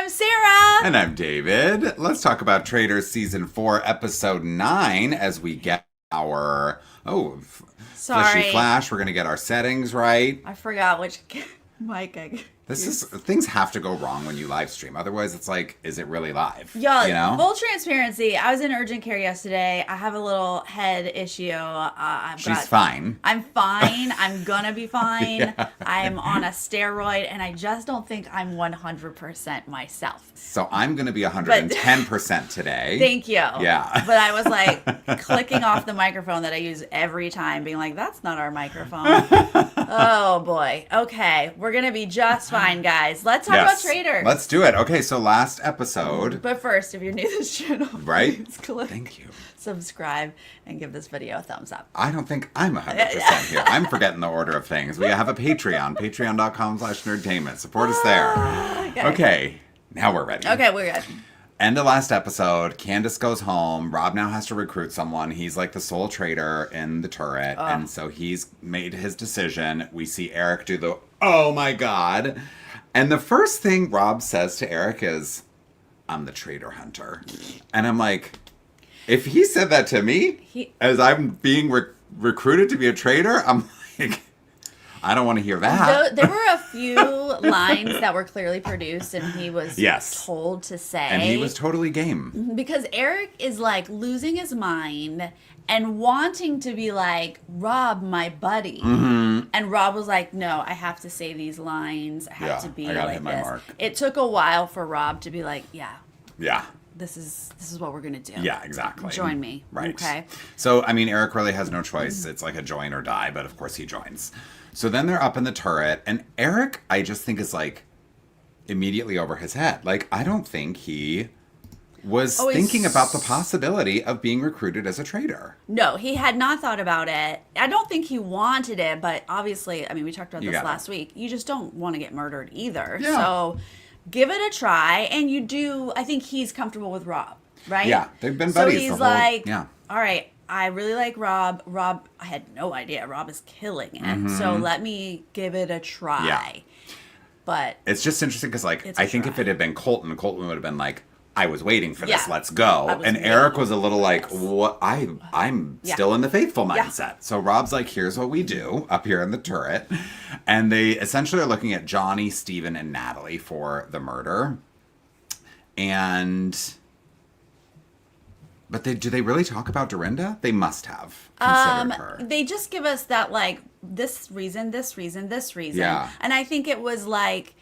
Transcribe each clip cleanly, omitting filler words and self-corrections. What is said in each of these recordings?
I'm Sarah. And I'm David. Let's talk about Traitors Season 4, Episode 9 as we get our... Fleshy Flash. We're going to get our settings right. I forgot which mic I... Things have to go wrong when you live stream. Otherwise, it's like, is it really live? Y'all, you know? Full transparency. I was in urgent care yesterday. I have a little head issue. She's fine. I'm fine. I'm gonna be fine. Yeah. I'm on a steroid, and I just don't think I'm 100% myself. So I'm going to be 110% today. Thank you. Yeah. But I was like clicking off the microphone that I use every time, being like, that's not our microphone. Oh, boy. Okay. We're going to be just fine, guys. Let's talk about Traitors. Let's do it. Okay, so last episode. But first, if you're new to this channel, right? please click Thank you. subscribe and give this video a thumbs up. I don't think I'm 100% here. I'm forgetting the order of things. We have a Patreon, patreon.com/Nerdtainment. Support us there. Okay, now we're ready. Okay, we're good. End of last episode, Candace goes home. Rob now has to recruit someone. He's like the sole traitor in the turret. And so he's made his decision. We see Eric do the, oh my God. And the first thing Rob says to Eric is, I'm the traitor hunter. And I'm like, if he said that to me, as I'm being recruited to be a traitor, I'm like, I don't want to hear that. There were a few lines that were clearly produced and he was told to say. And he was totally game. Because Eric is like losing his mind and wanting to be like, Rob, my buddy. Mm-hmm. And Rob was like, no, I have to say these lines. I have to be like this. Mark. It took a while for Rob to be like, yeah. This is what we're going to do. Yeah, exactly. Join me. Right. Okay. So, I mean, Eric really has no choice. It's like a join or die, but of course he joins. So then they're up in the turret, and Eric, I just think, is like immediately over his head. Like, I don't think he was thinking about the possibility of being recruited as a traitor. No, he had not thought about it. I don't think he wanted it, but obviously, I mean, we talked about this last week. You just don't want to get murdered either. Yeah. So give it a try, and you do. I think he's comfortable with Rob, right? Yeah, they've been buddies. So he's like, all right, I really like Rob. Rob, I had no idea. Rob is killing it. Mm-hmm. So let me give it a try. Yeah. But it's just interesting because, like, I think if it had been Colton would have been like, I was waiting for this. Let's go. And Eric was a little like, what? I'm still in the faithful mindset. Yeah. So Rob's like, here's what we do up here in the turret. And they essentially are looking at Johnny, Steven, and Natalie for the murder. But do they really talk about Dorinda? They must have considered her. They just give us that, like, this reason. Yeah. And I think it was like,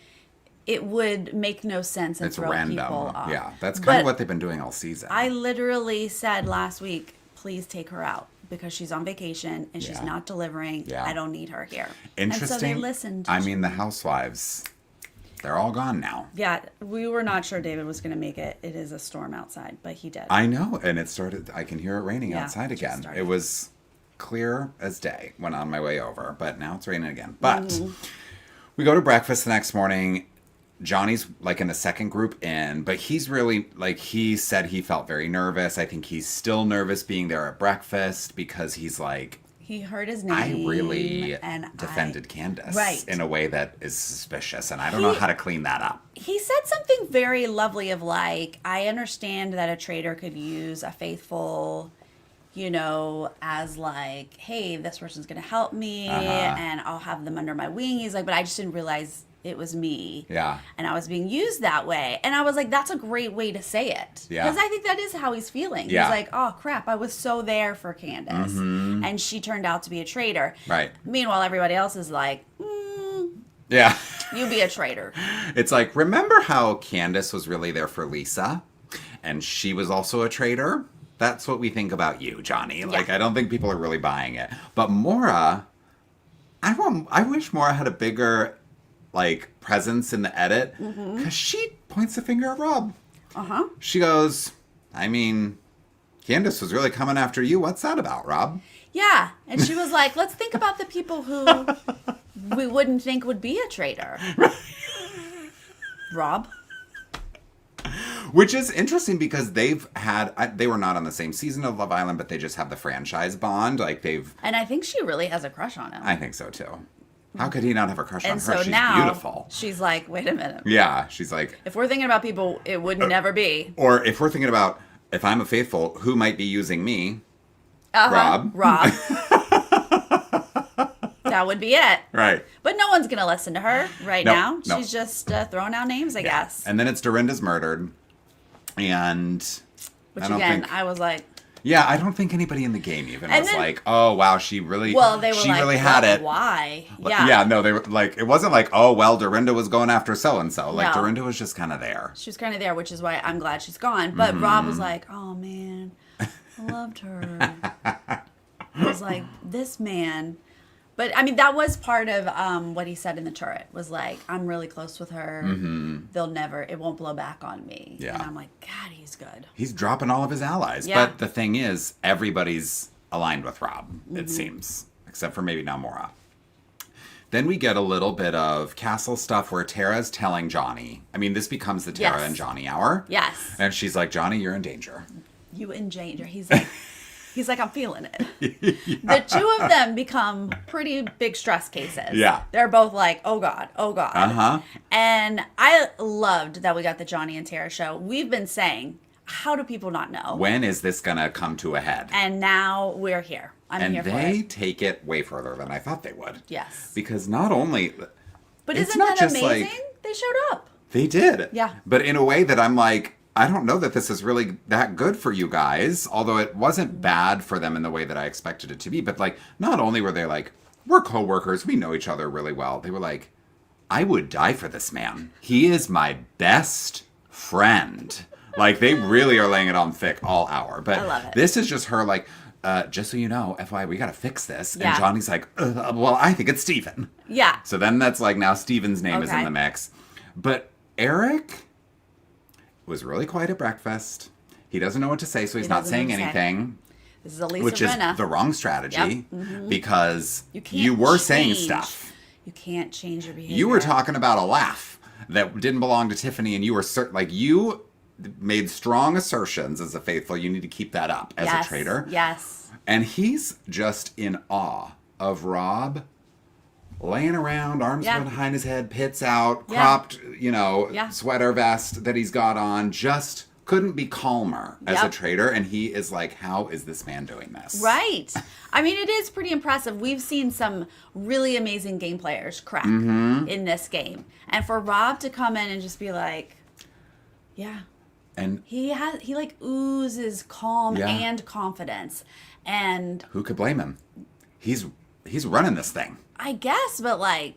it would make no sense and throw random. People off. Yeah, that's kind of what they've been doing all season. I literally said last week, please take her out because she's on vacation and she's not delivering. Yeah. I don't need her here. Interesting. And so they listened. I mean, the housewives, they're all gone now. Yeah, we were not sure David was going to make it. It is a storm outside, but he did. I know, and it started, I can hear it raining outside again. It was clear as day when on my way over, but now it's raining again. But we go to breakfast the next morning. Johnny's like in the second group in, but he's really, like, he said he felt very nervous. I think he's still nervous being there at breakfast because he's like, he heard his name. I really defended Candace in a way that is suspicious, and I don't know how to clean that up. He said something very lovely of like, I understand that a traitor could use a faithful, you know, as like, hey, this person's going to help me and I'll have them under my wing. He's like, but I just didn't realize it was me. Yeah. And I was being used that way. And I was like, that's a great way to say it. Yeah. Because I think that is how he's feeling. Yeah. He's like, oh, crap, I was so there for Candace. Mm-hmm. And she turned out to be a traitor. Right. Meanwhile, everybody else is like, yeah, you be a traitor. It's like, remember how Candace was really there for Lisa? And she was also a traitor? That's what we think about you, Johnny. Like, I don't think people are really buying it. But Maura, I wish Maura had a bigger, like, presence in the edit, because she points the finger at Rob. She goes, I mean, Candace was really coming after you. What's that about, Rob? Yeah. And she was like, let's think about the people who we wouldn't think would be a traitor. Rob? Which is interesting because they were not on the same season of Love Island, but they just have the franchise bond. Like, they've... And I think she really has a crush on him. I think so, too. How could he not have a crush on And her? so She's now beautiful. she's like, wait a minute. Yeah, she's like, If we're thinking about people, it would never be. or if we're thinking about if I'm a faithful, who might be using me? Rob. Rob. That would be it. Right. But no one's going to listen to her right No, now. no. She's just throwing out names, I guess. And then it's Dorinda's murdered. And Which I don't again, think, I was like, yeah, I don't think anybody in the game even And was then- like, oh, wow, she really, well, they were she like, really had well, it. why? Yeah, no, they were like, it wasn't like, oh, well, Dorinda was going after so-and-so. Like, No. Dorinda was just kind of there. She was kind of there, which is why I'm glad she's gone. But Rob Mm-hmm. was like, oh, man, I loved her. I was like, this man. But, I mean, that was part of what he said in the turret was like, I'm really close with her. It won't blow back on me. Yeah. And I'm like, God, he's good. He's dropping all of his allies. Yeah. But the thing is, everybody's aligned with Rob, Mm-hmm. it seems. Except for maybe Namora. Then we get a little bit of castle stuff where Tara's telling Johnny. I mean, this becomes the Tara Yes. and Johnny hour. Yes. And she's like, Johnny, you're in danger. You in danger. He's like, I'm feeling it. The two of them become pretty big stress cases. Yeah. They're both like, oh God, oh God. Uh-huh. And I loved that we got the Johnny and Tara show. We've been saying, how do people not know? When is this going to come to a head? And now we're here. I'm And here for they it. take it way further than I thought they would. Yes. Because not only... But it's isn't not that just amazing? like- They showed up. They did. Yeah. But in a way that I'm like, I don't know that this is really that good for you guys. Although it wasn't bad for them in the way that I expected it to be. But like, not only were they like, we're coworkers, we know each other really well. They were like, I would die for this man. He is my best friend. Like, they really are laying it on thick all hour. But I love it. this is just her like, just so you know, FYI, we got to fix this. Yeah. And Johnny's like, well, I think it's Steven. Yeah. So then that's like now Steven's name is in Okay. the mix. But Eric was really quiet at breakfast. He doesn't know what to say, so he's not doesn't know saying what to say. anything. This is Elisa Which is Renna. the wrong strategy because You can't you were saying change. stuff. You can't change your behavior. You were talking about a laugh that didn't belong to Tiffany, and you were like you made strong assertions as a faithful. You need to keep that up as a traitor. Yes. And he's just in awe of Rob laying around, arms Yeah. behind his head, pits out, Yeah. cropped, Yeah. sweater vest that he's got on, just couldn't be calmer as a Yep. traitor. And he is like, how is this man doing this? Right. I mean, it is pretty impressive. We've seen some really amazing game players crack Mm-hmm. in this game. And for Rob to come in and just be like, yeah, And he like oozes calm Yeah. and confidence. And who could blame him? He's running this thing. I guess, but like,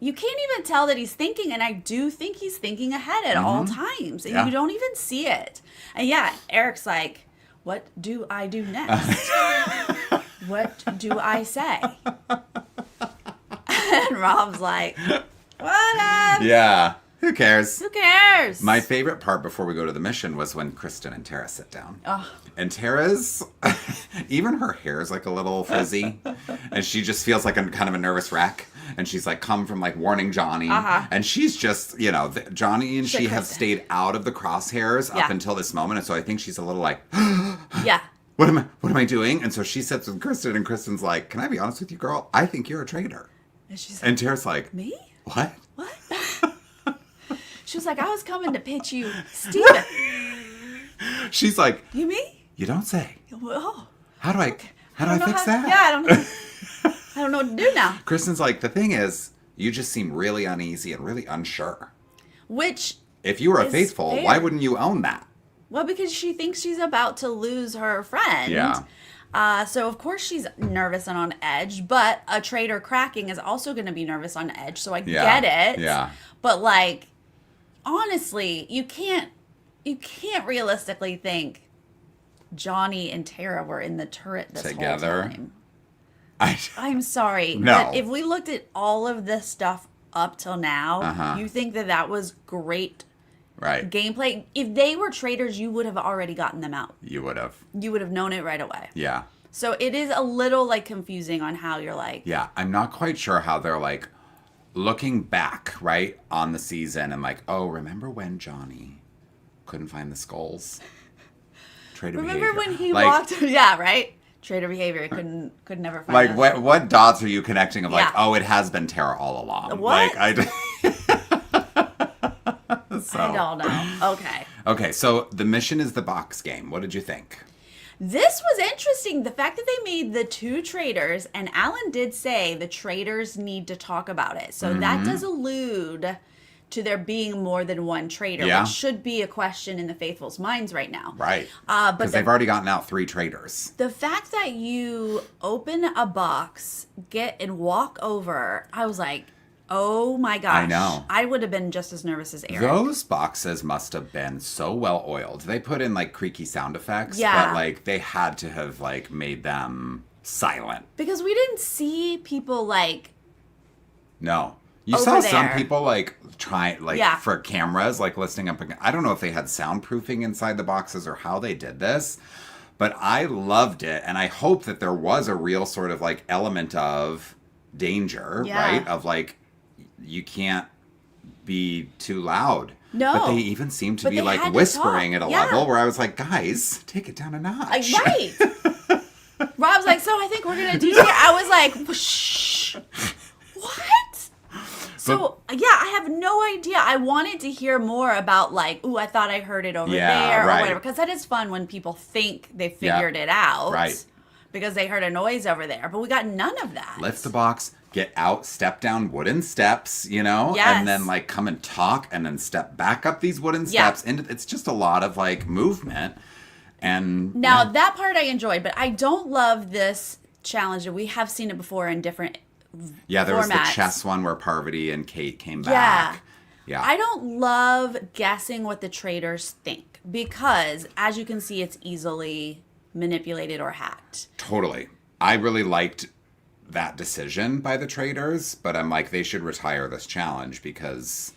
you can't even tell that he's thinking, and I do think he's thinking ahead at all times, and Yeah. you don't even see it. And yeah, Eric's like, what do I do next? What do I say? And Rob's like, whatever. Yeah. Who cares? Who cares? My favorite part before we go to the mission was when Kristen and Tara sit down. Oh. And Tara's, even her hair is like a little frizzy. And she just feels like a kind of a nervous wreck. And she's like come from like warning Johnny. Uh-huh. And she's just, Johnny and she have Kristen. stayed out of the crosshairs Yeah. up until this moment. And so I think she's a little like, Yeah. what am I doing? And so she sits with Kristen and Kristen's like, can I be honest with you, girl? I think you're a traitor. And she's like, And Tara's like, me? what? What? She was like, I was coming to pitch you, Steven. She's like, You me? you don't say. Oh. How do I fix how, that? Yeah, I don't know. I don't know what to do now. Kristen's like, the thing is, you just seem really uneasy and really unsure. Which, If you were a Is faithful, fair. why wouldn't you own that? well, because she thinks she's about to lose her friend. Yeah. So, of course, she's nervous and on edge, but a traitor cracking is also going to be nervous on edge, so I Yeah. get it. Yeah. But, like, honestly, you can't realistically think Johnny and Tara were in the turret this Together? whole time. I, I'm sorry. No. But if we looked at all of this stuff up till now, Uh-huh. you think that was great right. gameplay? If they were traitors, you would have already gotten them out. You would have. You would have known it right away. Yeah. So it is a little like confusing on how you're like, Yeah. I'm not quite sure how they're like looking back, right, on the season and like, oh, remember when Johnny couldn't find the skulls? Traitor remember behavior. when he Like, walked? Yeah, right. Traitor behavior. Could never find Like, us. what dots are you connecting of like, Yeah. oh, it has been Tara all along? What? Like, so. I don't know. Okay. Okay, so the mission is the box game. What did you think? This was interesting. The fact that they made the 2 traitors, and Alan did say the traitors need to talk about it. So that does allude to there being more than one traitor, Yeah. which should be a question in the faithful's minds right now. Right. But Because they've already gotten out 3 traitors. the fact that you open a box, get and walk over, I was like, oh my gosh. I know. I would have been just as nervous as Eric. Those boxes must have been so well oiled. They put in like creaky sound effects, Yeah. but like they had to have like made them silent. Because we didn't see people like, No. You Over saw some there. people like try like Yeah. for cameras like listening up. I don't know if they had soundproofing inside the boxes or how they did this, but I loved it, and I hope that there was a real sort of like element of danger, Yeah. right? Of like you can't be too loud. No. But they even seemed to But be they like had to whispering talk. at a Yeah. level where I was like, guys, take it down a notch. right. Rob's like, so I think we're going to do here. I was like, shh. What? So, yeah, I have no idea. I wanted to hear more about like, ooh, I thought I heard it over Yeah, there or right. whatever. Because that is fun when people think they figured it out. Right. Because they heard a noise over there. But we got none of that. Lift the box, get out, step down wooden steps, you know, Yes. and then like come and talk, and then step back up these wooden Yeah. steps. And it's just a lot of like movement. And Now, yeah. that part I enjoyed, but I don't love this challenge. We have seen it before in different Yeah, there was the formats. chess one where Parvati and Kate came Yeah. back. Yeah. I don't love guessing what the traitors think because, as you can see, it's easily manipulated or hacked. Totally. I really liked that decision by the traders, but I'm like, they should retire this challenge because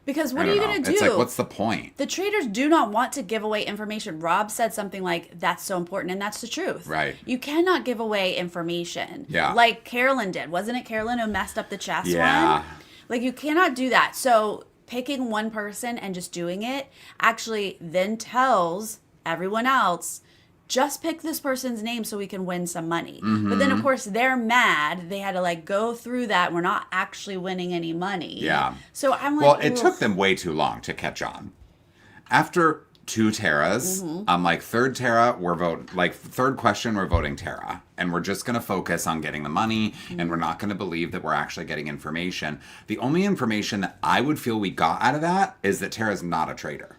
Because I what are don't you know. going to do? It's like, what's the point? The traitors do not want to give away information. Rob said something like, that's so important, and that's the truth. Right. You cannot give away information. Yeah. Like Carolyn did. Wasn't it Carolyn who messed up the chess Yeah. one? Like, you cannot do that. So picking one person and just doing it actually then tells everyone else, just pick this person's name so we can win some money. But then, of course, they're mad. They had to, like, go through that. We're not actually winning any money. Yeah. So I'm like, Well, it ugh. took them way too long to catch on. After 2 Terras, I'm like, third Terra, third question, we're voting Terra. And we're just going to focus on getting the money, and we're not going to believe that we're actually getting information. The only information that I would feel we got out of that is that Terra's not a traitor.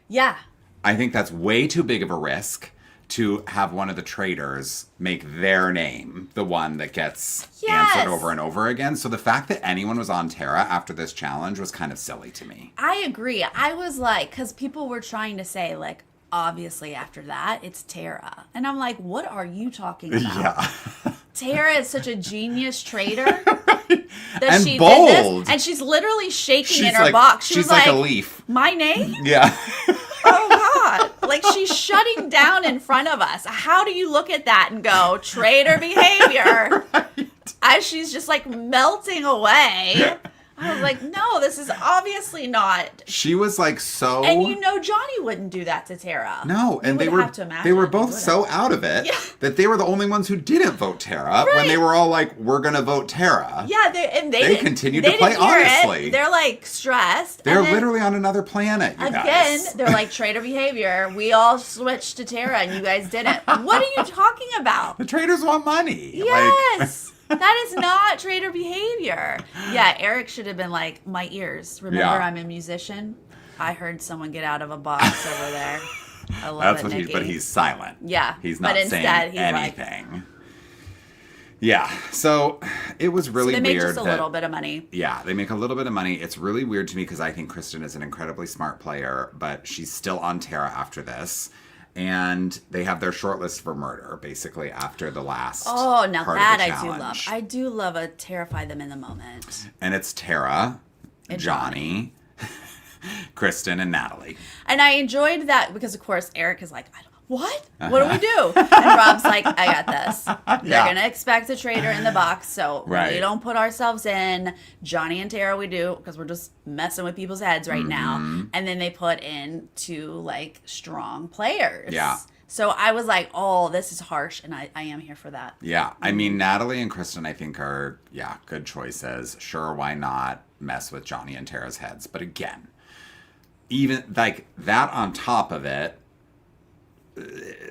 Yeah. I think that's way too big of a risk to have one of the traitors make their name the one that gets Yes. answered over and over again. So the fact that anyone was on Terra after this challenge was kind of silly to me. I agree. I was like, because people were trying to say, like, obviously after that, it's Tara. And I'm like, what are you talking about? Yeah. Tara is such a genius traitor that And she did bold. this. And she's literally shaking She's in her like- box. She she's was like like, a leaf. my name? Yeah. Oh, God. Like, she's shutting down in front of us. How do you look at that and go, traitor behavior? As she's just, like, melting away. I was like, no, this is obviously not. She was like so. And you know Johnny wouldn't do that to Tara. No, and You they would were have to imagine they were he both would've. so out of it Yeah. that they were the only ones who didn't vote Tara when they Right. were all like, "We're gonna vote Tara." Yeah, they continued to play didn't hear it. honestly. They're like stressed. They're and then, literally on another planet. You again. guys. They're like traitor behavior. We all switched to Tara, and you guys didn't. What are you talking about? The traders want money. Like, Yes. That is not traitor behavior. Yeah, Eric should have been like, my ears. Remember, Yeah. I'm a musician. I heard someone get out of a box over there. I love that's it, what Nikki. but he's silent. Yeah, He's but not instead, saying he's like- anything. Yeah, so it was really They make weird. just a little bit of money. Yeah, they make a little bit of money. It's really weird to me because I think Kristen is an incredibly smart player, but she's still on Terra after this. And they have their shortlist for murder, basically, after the last Oh, now part that of the I do love. challenge. I do love a terrify them in the moment. And it's Tara, And Johnny, Kristen, and Natalie. And I enjoyed that because, of course, Eric is like, what? What do we do? And Rob's like, I got this. They're Yeah. going to expect a traitor in the box, so Right. we don't put ourselves in. Johnny and Tara we do because we're just messing with people's heads right now. Mm-hmm. And then they put in 2, like, strong players. Yeah. So I was like, oh, this is harsh, and I am here for that. Yeah. I mean, Natalie and Kristen, I think, are, good choices. Sure, why not mess with Johnny and Tara's heads? But again, even like that on top of it,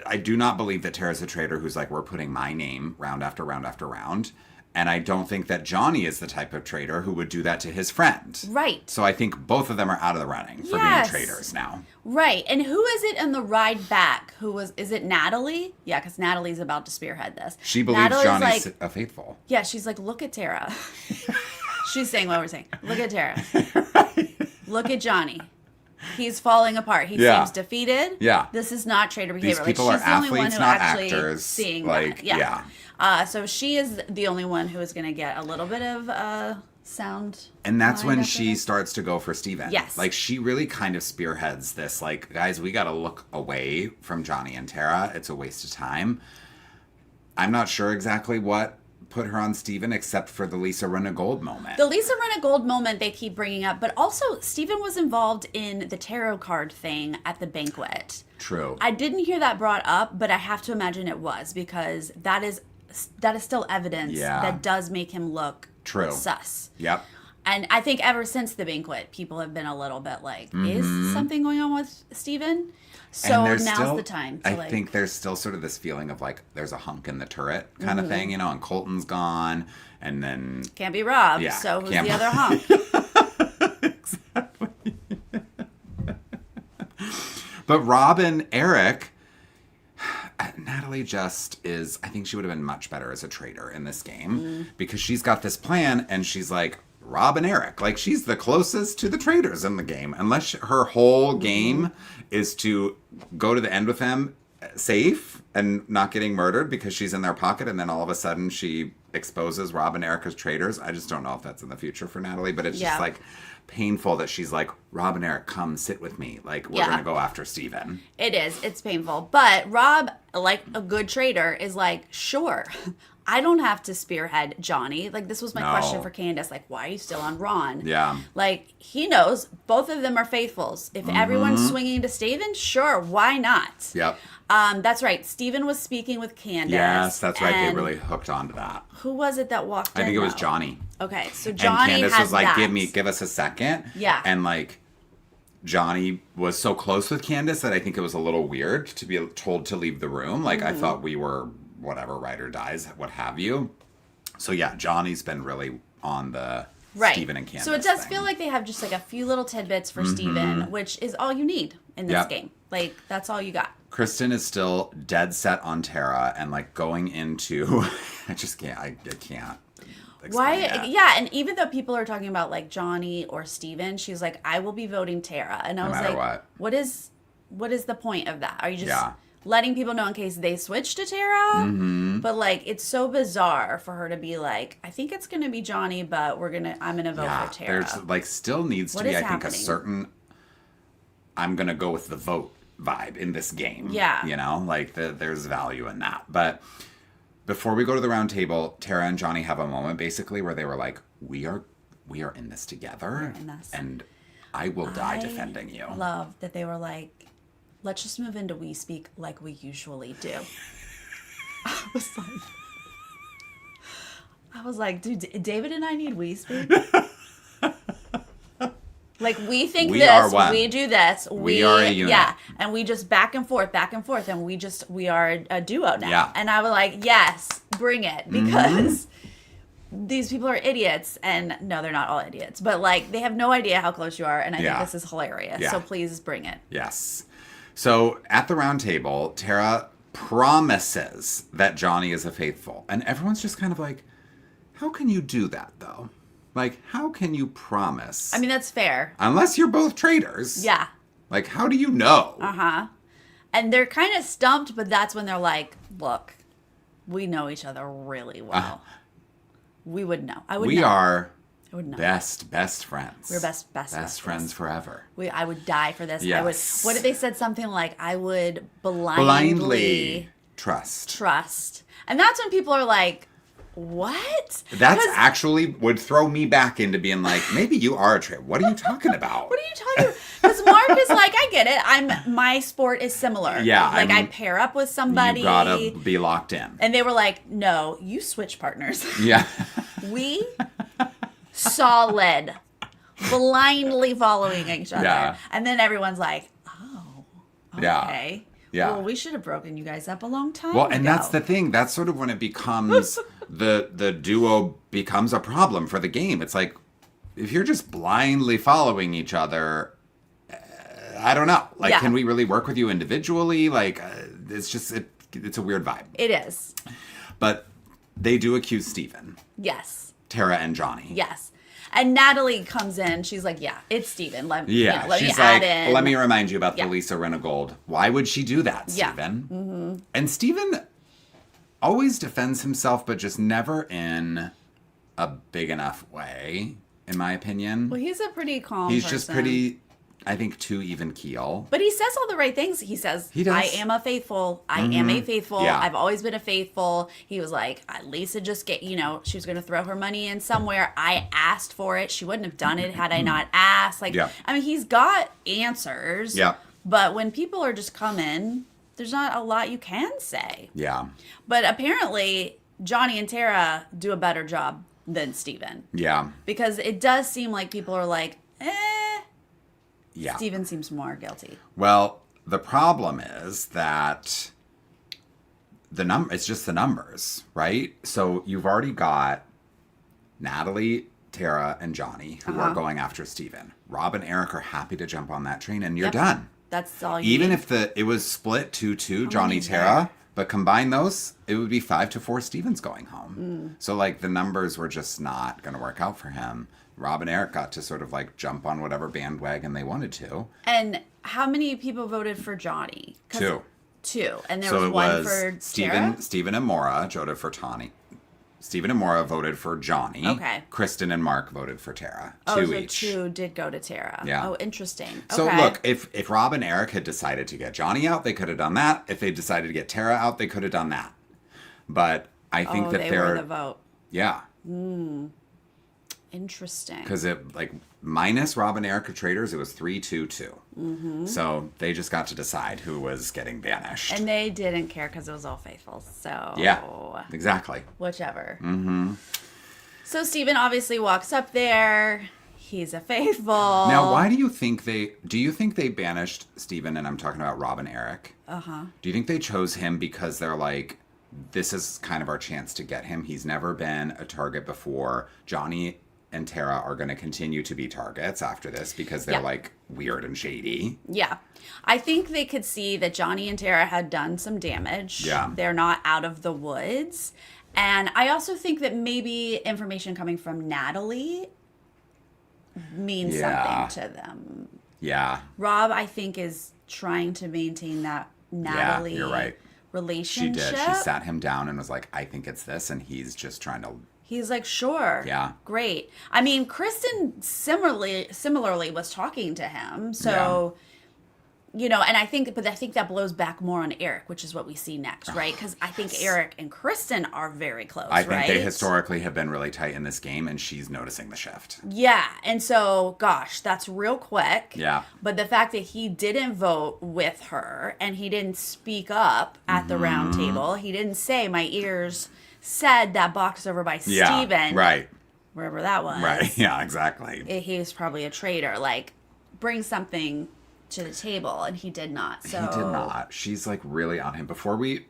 I do not believe that Tara's a traitor who's like, we're putting my name round after round after round. And I don't think that Johnny is the type of traitor who would do that to his friend. Right. So I think both of them are out of the running for being traitors now. Right. And who is it in the ride back? Is it Natalie? Yeah, because Natalie's about to spearhead this. She believes Natalie's Johnny's like, a faithful. Yeah, she's like, look at Tara. She's saying what we're saying. Look at Tara. Right. Look at Johnny. He's falling apart. He seems defeated. Yeah. This is not traitor behavior. These people like, she's are the only one athletes, who not actually actors. Seeing like, that. Yeah. So she is the only one who is going to get a little bit of sound. And that's when she starts to go for Steven. Yes. Like, she really kind of spearheads this. Like, guys, we got to look away from Johnny and Tara. It's a waste of time. I'm not sure exactly what put her on Steven except for the Lisa Rinna Gold moment. The Lisa Rinna Gold moment they keep bringing up, but also Steven was involved in the tarot card thing at the banquet. True. I didn't hear that brought up, but I have to imagine it was because that is still evidence that does make him look sus. Yep. And I think ever since the banquet, people have been a little bit like, is something going on with Steven? So now's the time to I think there's still sort of this feeling of like there's a hunk in the turret kind of thing, and Colton's gone, and then can't be Rob. Yeah, so who's the other hunk? Exactly. But Rob and Eric, Natalie just is, I think she would have been much better as a traitor in this game because she's got this plan and she's like, Rob and Eric, like she's the closest to the traitors in the game. Unless her whole game is to go to the end with them safe and not getting murdered because she's in their pocket, and then all of a sudden she exposes Rob and Eric as traitors. I just don't know if that's in the future for Natalie, but it's just like painful that she's like, Rob and Eric, come sit with me. Like, we're going to go after Steven. It is. It's painful. But Rob, like a good traitor, is like, sure, I don't have to spearhead Johnny. Like, this was my question for Candace. Like, why are you still on Ron? Yeah. Like, he knows both of them are faithfuls. If everyone's swinging to Steven, sure, why not? Yep. That's right. Steven was speaking with Candace. Yes, that's right. They really hooked onto that. Who was it that walked in? I think it was Johnny. Okay, so Johnny and Candace has was like, that. give us a second. Yeah. And like, Johnny was so close with Candace that I think it was a little weird to be told to leave the room. Like, I thought we were whatever, ride or dies, what have you. So yeah, Johnny's been really on the Steven and Candace So it does thing. feel like they have just like a few little tidbits for Steven, which is all you need in this game. Like, that's all you got. Kristen is still dead set on Tara and like going into I just can't I can't Why? that. Yeah, and even though people are talking about like Johnny or Steven, she's like, I will be voting Tara. And I was like, what is the point of that? Are you just letting people know in case they switch to Tara? But like, it's so bizarre for her to be like, I think it's gonna be Johnny, but I'm gonna vote for Tara. There's like still needs to be, I think, a certain I'm gonna go with the vote vibe in this game. Yeah. You know, like there's value in that. But before we go to the round table, Tara and Johnny have a moment basically where they were like, we are in this together, and I will die defending you. Love that they were like, let's just move into We Speak like we usually do. I was like, dude, David and I need We Speak. Like, we think this, we do this. We are a unit. Yeah, and we just back and forth, and we are a duo now. Yeah. And I was like, yes, bring it, because these people are idiots, and no, they're not all idiots, but like, they have no idea how close you are, and I think this is hilarious. So please bring it. Yes. So at the round table, Tara promises that Johnny is a faithful, and everyone's just kind of like, how can you do that though? Like, how can you promise? I mean, that's fair. Unless you're both traitors. Yeah. Like, how do you know? And they're kind of stumped, but that's when they're like, look, we know each other really well. We would know. I would know. We are I would know. best friends. We're best friends forever. I would die for this. Yes. What if they said something like, I would blindly trust. And that's when people are like, what? That's 'Cause- actually would throw me back into being like, maybe you are a traitor. What are you talking about? What are you talking about? Because Mark is like, I get it. My sport is similar. Yeah, Like I pair up with somebody. You gotta be locked in. And they were like, no, you switch partners. Yeah. We solid, blindly following each other. Yeah. And then everyone's like, oh, okay. Yeah. Well, we should have broken you guys up a long time Well, ago. and that's the thing. That's sort of when it becomes the duo becomes a problem for the game. It's like if you're just blindly following each other, I don't know. Like, can we really work with you individually? Like, it's just it's a weird vibe. It is. But they do accuse Steven. Yes. Tara and Johnny. Yes. And Natalie comes in. She's like, yeah, it's Steven. Let she's me like, add in. let me remind you about the Lisa Renegold. Why would she do that, Steven? Yeah. Mm-hmm. And Steven always defends himself, but just never in a big enough way, in my opinion. Well, he's a pretty calm He's person. just pretty, I think, too even keel. But he says all the right things. He says, He does. I am a faithful. I am a faithful. Yeah. I've always been a faithful. He was like, Lisa just she was going to throw her money in somewhere. I asked for it. She wouldn't have done it had I not asked. Like, I mean, he's got answers. Yeah. But when people are just coming, there's not a lot you can say. Yeah. But apparently, Johnny and Tara do a better job than Steven. Yeah. Because it does seem like people are like, Yeah. Steven seems more guilty. Well, the problem is that it's just the numbers, right? So you've already got Natalie, Tara, and Johnny who are going after Steven. Rob and Eric are happy to jump on that train, and you're done. That's all you Even need. if it was split 2-2, Johnny, Tara, but combine those, it would be 5-4 Steven's going home. So, like, the numbers were just not going to work out for him. Rob and Eric got to sort of, like, jump on whatever bandwagon they wanted to. And how many people voted for Johnny? 2. 2. And there So was it one was for Tara? Steven and Maura voted for Tawny. Steven and Maura voted for Johnny. Okay. Kristen and Mark voted for Tara. Oh, 2 so each. 2 did go to Tara. Yeah. Oh, interesting. So okay. look, if Rob and Eric had decided to get Johnny out, they could have done that. If they decided to get Tara out, they could have done that. But I think that they they're were the vote. Yeah. Interesting. Because it, like, minus Rob and Eric are traitors, it was 3-2-2. Mm-hmm. So they just got to decide who was getting banished. And they didn't care because it was all faithful. So yeah, exactly. Whichever. Mm-hmm. So Steven obviously walks up there. He's a faithful. Now, why do you think they banished Steven, and I'm talking about Rob and Eric? Uh-huh. Do you think they chose him because they're like, this is kind of our chance to get him? He's never been a target before. Johnny and Tara are going to continue to be targets after this because they're like weird and shady. Yeah. I think they could see that Johnny and Tara had done some damage. Yeah. They're not out of the woods. And I also think that maybe information coming from Natalie means something to them. Yeah. Rob, I think, is trying to maintain that Natalie you're right. relationship. She did. She sat him down and was like, I think it's this. And he's just trying to... He's like, sure. Yeah. Great. I mean, Kristen similarly was talking to him. So, you know, and I think that blows back more on Eric, which is what we see next, right? Because I think Eric and Kristen are very close, I think right? they historically have been really tight in this game, and she's noticing the shift. Yeah. And so, gosh, that's real quick. Yeah. But the fact that he didn't vote with her and he didn't speak up at the round table, he didn't say, my ears said that box over by Steven. Right. Wherever that was. Right. Yeah, exactly. He's probably a traitor. Like, bring something to the table, and he did not. So He did not. She's like really on him. Before we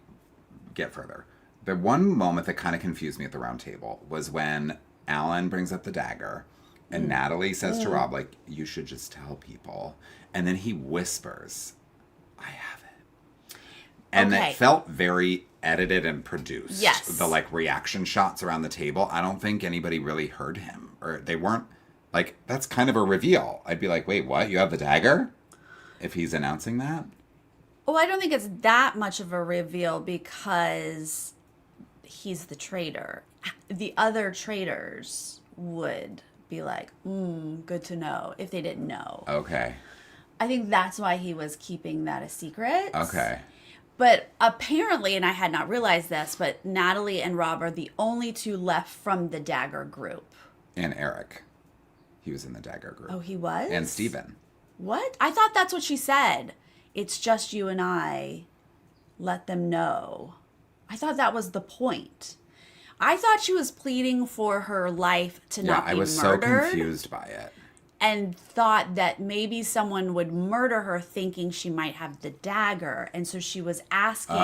get further, the one moment that kind of confused me at the round table was when Alan brings up the dagger and Natalie says to Rob, like, you should just tell people. And then he whispers, I have it. And it felt very edited and produced. Yes. The like reaction shots around the table. I don't think anybody really heard him, or they weren't like, that's kind of a reveal. I'd be like, wait, what? You have the dagger? If he's announcing that? Well, I don't think it's that much of a reveal because he's the traitor. The other traitors would be like, good to know, if they didn't know. Okay. I think that's why he was keeping that a secret. Okay. But apparently, and I had not realized this, but Natalie and Rob are the only two left from the Dagger group. And Eric. He was in the Dagger group. Oh, he was? And Steven. What? I thought that's what she said. It's just you and I. Let them know. I thought that was the point. I thought she was pleading for her life to not be murdered. Yeah, I was so confused by it. And thought that maybe someone would murder her thinking she might have the dagger. And so she was asking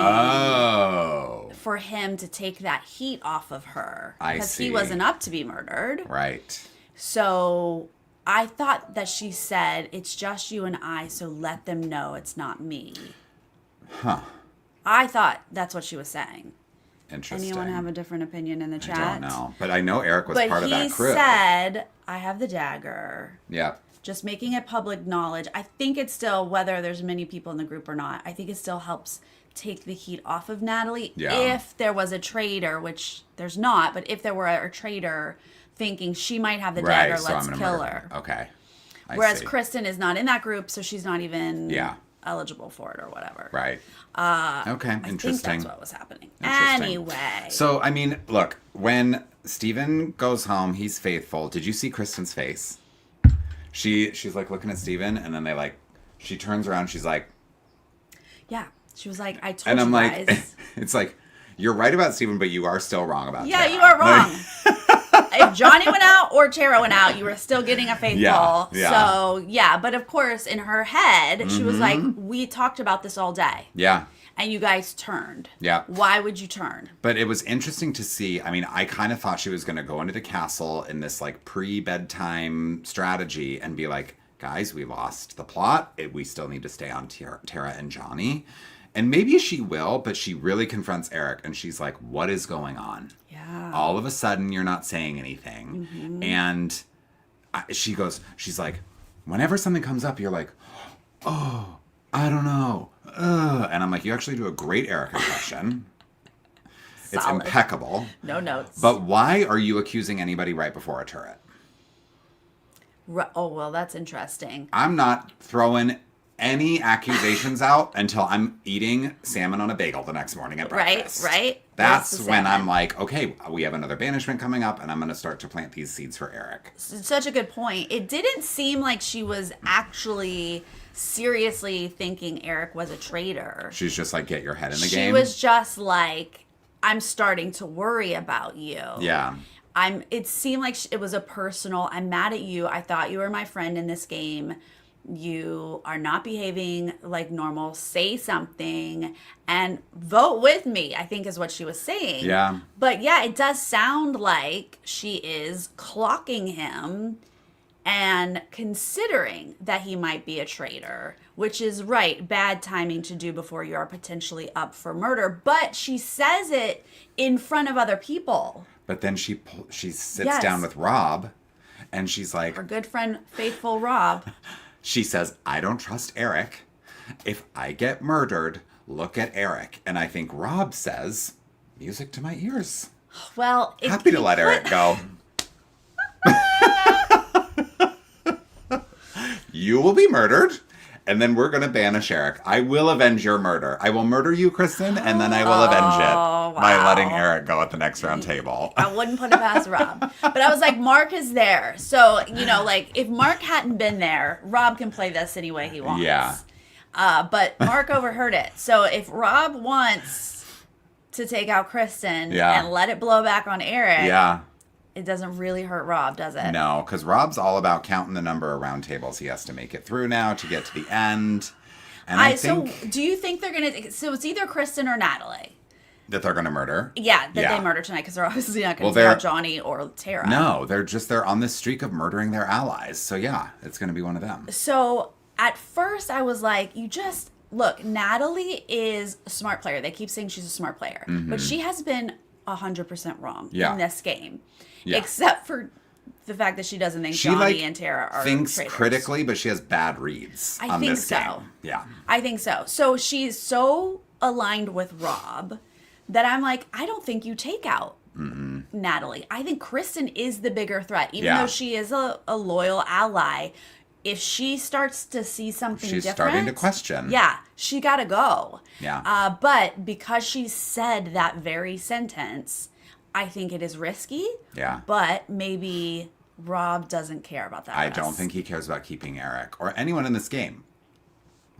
for him to take that heat off of her. Because he wasn't up to be murdered. Right. So I thought that she said, it's just you and I, so let them know it's not me. Huh. I thought that's what she was saying. Interesting. Anyone have a different opinion in the chat? I don't know. But I know Eric was part of that crew. But he said, I have the dagger. Yeah. Just making it public knowledge. I think it's still, whether there's many people in the group or not, I think it still helps take the heat off of Natalie. Yeah. If there was a traitor, which there's not, but if there were a traitor thinking she might have the dagger, let's kill her. Okay. Whereas Kristen is not in that group, so she's not even eligible for it or whatever. Right. Okay, interesting. I think that's what was happening. Anyway. So, I mean, look, when Steven goes home, he's faithful. Did you see Kristen's face? She's like looking at Steven, and then she turns around, she's like... Yeah. She was like, I told and I'm you like, guys. It's like, you're right about Steven, but you are still wrong about Tara. Tara. You are wrong. If Johnny went out or Tara went out, you were still getting a faithful. Yeah. So, yeah. But of course, in her head, she was like, we talked about this all day. Yeah. And you guys turned. Yeah. Why would you turn? But it was interesting to see. I mean, I kind of thought she was going to go into the castle in this like pre-bedtime strategy and be like, guys, we lost the plot. We still need to stay on Tara and Johnny. And maybe she will, but she really confronts Eric and she's like, what is going on? Yeah. All of a sudden, you're not saying anything. Mm-hmm. And she's like, whenever something comes up, you're like, oh, I don't know. And I'm like, you actually do a great Eric impression. It's impeccable. No notes. But why are you accusing anybody right before a turret? Oh, well, that's interesting. I'm not throwing any accusations out until I'm eating salmon on a bagel the next morning at breakfast. Right. That's when I'm like, okay, we have another banishment coming up, and I'm going to start to plant these seeds for Eric. Such a good point. It didn't seem like she was actually seriously thinking Eric was a traitor. She's just like, get your head in the game. She was just like, I'm starting to worry about you. Yeah. It seemed like it was a personal, I'm mad at you. I thought you were my friend in this game. You are not behaving like normal. Say something and vote with me, I think is what she was saying. Yeah. But yeah, it does sound like she is clocking him and considering that he might be a traitor, which is bad timing to do before you are potentially up for murder. But she says it in front of other people. But then she sits down with Rob and she's like... Her good friend, faithful Rob... She says, I don't trust Eric. If I get murdered, look at Eric. And I think Rob says, music to my ears. Well, happy to let Eric go. You will be murdered, and then we're going to banish Eric. I will avenge your murder. I will murder you, Kristen, and then I will avenge it by letting Eric go at the next round table. I wouldn't put it past Rob. But I was like, Mark is there. So, if Mark hadn't been there, Rob can play this any way he wants. Yeah. But Mark overheard it. So if Rob wants to take out Kristen and let it blow back on Eric, it doesn't really hurt Rob, does it? No, because Rob's all about counting the number of round tables he has to make it through now to get to the end. And I think... So do you think they're going to... So it's either Kristen or Natalie. That they're going to murder? Yeah, they murder tonight because they're obviously not going to take out Johnny or Tara. No, they're on this streak of murdering their allies. So yeah, it's going to be one of them. So at first I was like, look, Natalie is a smart player. They keep saying she's a smart player. Mm-hmm. But she has been 100% wrong in this game. Yeah. Except for the fact that she doesn't think Johnny and Tara are thinks traitors. Critically, but she has bad reads on this game. Yeah. I think so. So she's so aligned with Rob that I'm like, I don't think you take out Natalie. I think Kristen is the bigger threat. Even though she is a loyal ally, if she starts to see something She's different, starting to question. Yeah, she got to go. Yeah. But because she said that very sentence, I think it is risky. Yeah. But maybe Rob doesn't care about that. I don't think he cares about keeping Eric or anyone in this game.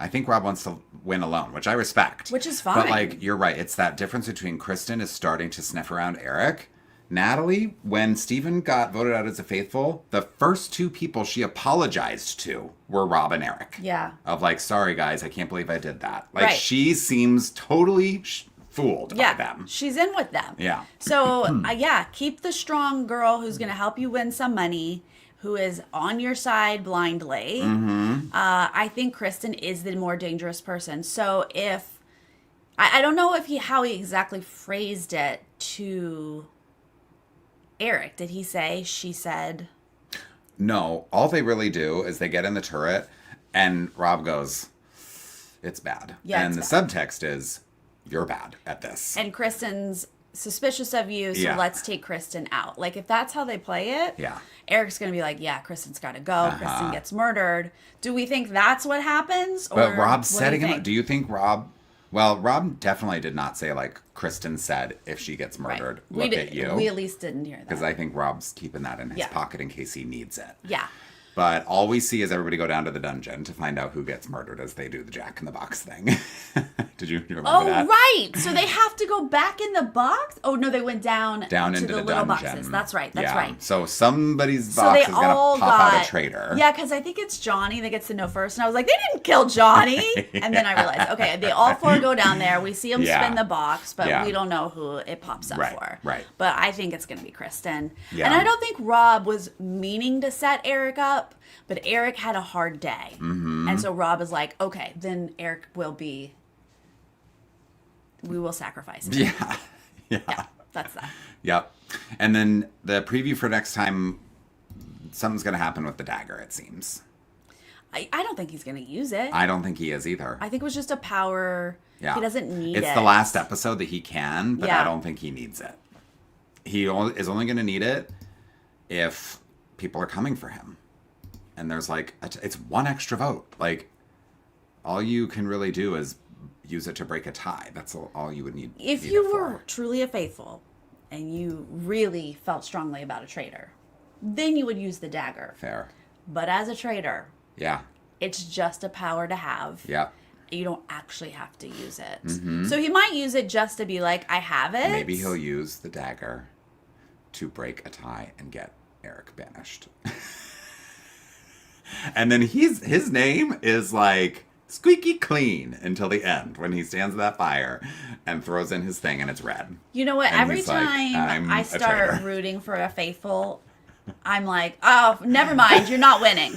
I think Rob wants to win alone, which I respect. Which is fine. But, like, you're right. It's that difference between Kristen is starting to sniff around Eric. Natalie, when Steven got voted out as a faithful, the first two people she apologized to were Rob and Eric. Yeah. Of like, sorry, guys, I can't believe I did that. Like, Right. she seems totally fooled by them. She's in with them. Yeah. So, keep the strong girl who's going to help you win some money, who is on your side blindly. Mm-hmm. I think Kristen is the more dangerous person. So if I don't know how he exactly phrased it to Eric. Did he say she said? No, all they really do is they get in the turret and Rob goes, it's bad. Yeah, and the bad. subtext is, you're bad at this. And Kristen's suspicious of you, so let's take Kristen out. Like, if that's how they play it, Eric's going to be like, yeah, Kristen's got to go. Kristen gets murdered. Do we think that's what happens? But Rob's setting him up. Do you think Rob... Well, Rob definitely did not say, like, Kristen said, if she gets murdered, look at you. We at least didn't hear that. Because I think Rob's keeping that in his pocket in case he needs it. Yeah. But all we see is everybody go down to the dungeon to find out who gets murdered as they do the Jack in the Box thing. Did you remember that? Oh, right. So they have to go back in the box? Oh, no, they went down into the the little dungeon. Boxes. That's right. That's right. So somebody's box is going to pop out a traitor. Yeah, because I think it's Johnny that gets to know first. And I was like, they didn't kill Johnny. And then I realized, okay, they all four go down there. We see them spin the box, but we don't know who it pops up for. Right. But I think it's going to be Kristen. Yeah. And I don't think Rob was meaning to set Eric up, but Eric had a hard day. Mm-hmm. And so Rob is like, okay, then Eric will be... We will sacrifice him. Yeah, that's that. Yep. And then the preview for next time, something's going to happen with the dagger, it seems. I don't think he's going to use it. I don't think he is either. I think it was just a power. Yeah. He doesn't need it. It's the last episode that he can, but Yeah. I don't think he needs it. He is only going to need it if people are coming for him. And there's like, it's one extra vote. Like, all you can really do is use it to break a tie. That's all you would need. If need you it were for. truly a faithful and you really felt strongly about a traitor, then you would use the dagger. Fair. But as a traitor, Yeah. it's just a power to have. Yeah. You don't actually have to use it. Mm-hmm. So he might use it just to be like, I have it. Maybe he'll use the dagger to break a tie and get Eric banished. And then his name is like squeaky clean until the end when he stands at that fire and throws in his thing and it's red. You know what? And Every he's like, time "I'm I a start traitor." rooting for a faithful, I'm like, oh, never mind. You're not winning.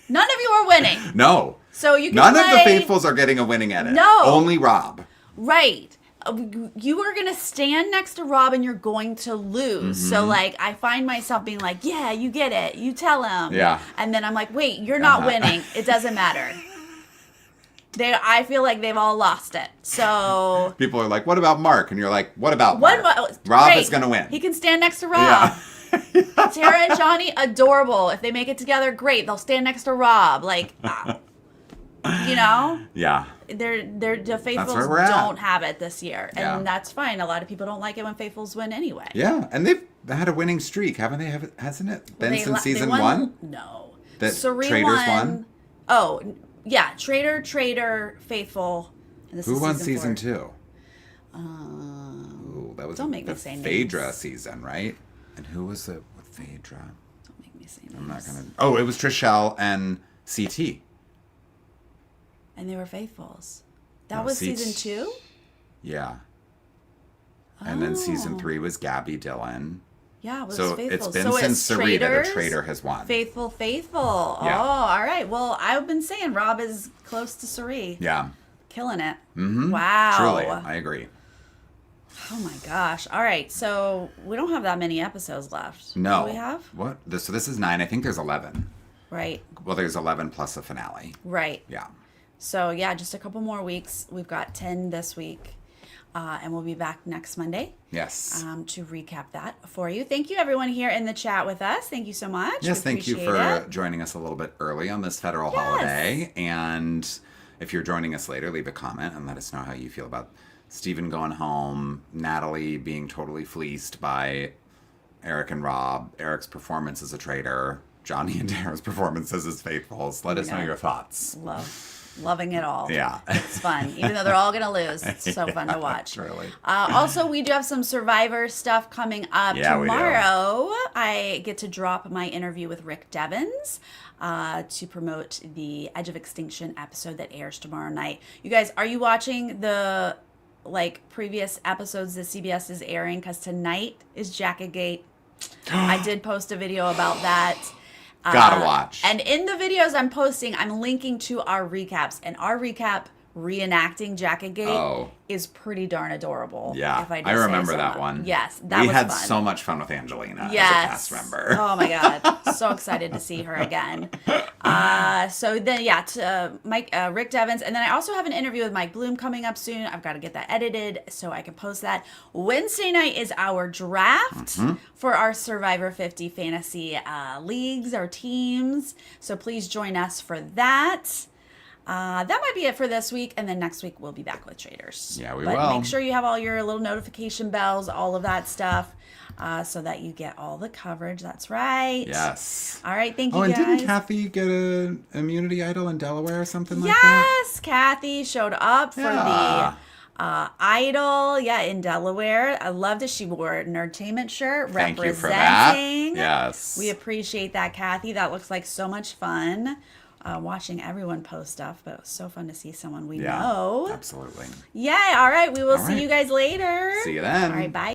None of you are winning. No. So you can None of the play- faithfuls are getting a winning edit. No. Only Rob. Right. You are going to stand next to Rob and you're going to lose. Mm-hmm. So, like, I find myself being like, yeah, you get it. You tell him. Yeah. And then I'm like, wait, you're not winning. It doesn't matter. I feel like they've all lost it. So. People are like, what about Mark? And you're like, what about Mark? Rob Great. is going to win. He can stand next to Rob. Yeah. Tara and Johnny, adorable. If they make it together, great. They'll stand next to Rob. Like, you know? Yeah. The Faithfuls where we're at. don't have it this year. And Yeah. that's fine. A lot of people don't like it when Faithfuls win anyway. Yeah. And they've had a winning streak, haven't they? Hasn't it been since season won, 1? No. That Surrey Traitors won? Oh, yeah. Traitor, Faithful. And this Who is won season season 4. 2? Ooh, that was don't make me the say Phaedra names. season, right? And who was it with Phaedra? Don't make me say names. I'm not going to... Oh, it was Trishelle and CT. And they were Faithfuls. That No, was CT. season 2? Yeah. And then season Oh. 3 was Gabby Dillon. Yeah, it was So Faithful. it's been since Surrey that a Traitors, traitor has won. Faithful. Yeah. Oh, all right. Well, I've been saying Rob is close to Surrey. Yeah. Killing it. Mm-hmm. Wow. Truly, I agree. Oh my gosh. All right. So we don't have that many episodes left. No. Do we have? What? So this is 9. I think there's 11. Right. Well, there's 11 plus a finale. Right. Yeah. So yeah, just a couple more weeks. We've got 10 this week. And we'll be back next Monday. Yes. To recap that for you. Thank you, everyone here in the chat with us. Thank you so much. Yes, thank you for it. joining us a little bit early on this federal holiday. And if you're joining us later, leave a comment and let us know how you feel about Steven going home, Natalie being totally fleeced by Eric and Rob, Eric's performance as a traitor, Johnny and Tara's performance as his faithfuls. Let us know your thoughts. Loving it all. Yeah. It's fun. Even though they're all going to lose. It's so fun to watch. Really. Also, we do have some Survivor stuff coming up. Yeah, tomorrow, I get to drop my interview with Rick Devens to promote the Edge of Extinction episode that airs tomorrow night. You guys, are you watching the previous episodes that CBS is airing? Because tonight is Jacket Gate. I did post a video about that. Gotta watch. And in the videos I'm posting, I'm linking to our recaps. And our recap reenacting Jacket Gate is pretty darn adorable. Yeah, if I remember that one. Yes, that was fun. We had so much fun with Angelina as a cast member. Oh my God. So excited to see her again. So then, Rick Devens. And then I also have an interview with Mike Bloom coming up soon. I've got to get that edited so I can post that. Wednesday night is our draft for our Survivor 50 fantasy leagues, our teams. So please join us for that. That might be it for this week, and then next week we'll be back with Traitors. Yeah, we but will. Make sure you have all your little notification bells, all of that stuff, so that you get all the coverage. That's right. Yes. All right, thank you, and guys. didn't Kathy get an immunity idol in Delaware or something like that? Yes, Kathy showed up for the idol, in Delaware. I loved it. She wore a Nerdtainment shirt Thank representing. you for that. Yes. We appreciate that, Kathy. That looks like so much fun. Watching everyone post stuff, but it was so fun to see someone we know. Absolutely. Yeah, all right. We will see you guys later. See you then. All right, bye.